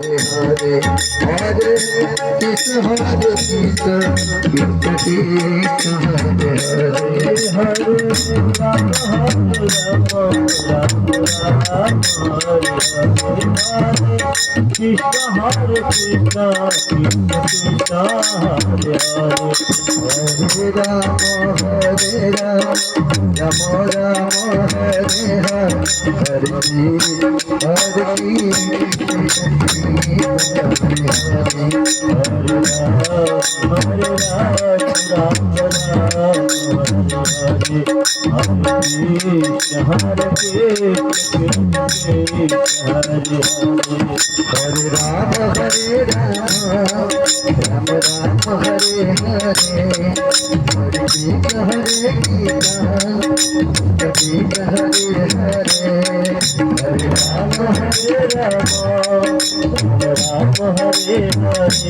Hare Hare Krishna Krishna Hare Hare Hare Ram Ram Ram Hare Hare Krishna Hare Krishna Krishna Krishna Hare Hare Hare Ram Ram Ram Hare Hare Hare Hare Ram Ram Ram Hare Hare Hare Krishna Hare Hare Hare Ram Hare Ram Ram Hare Hare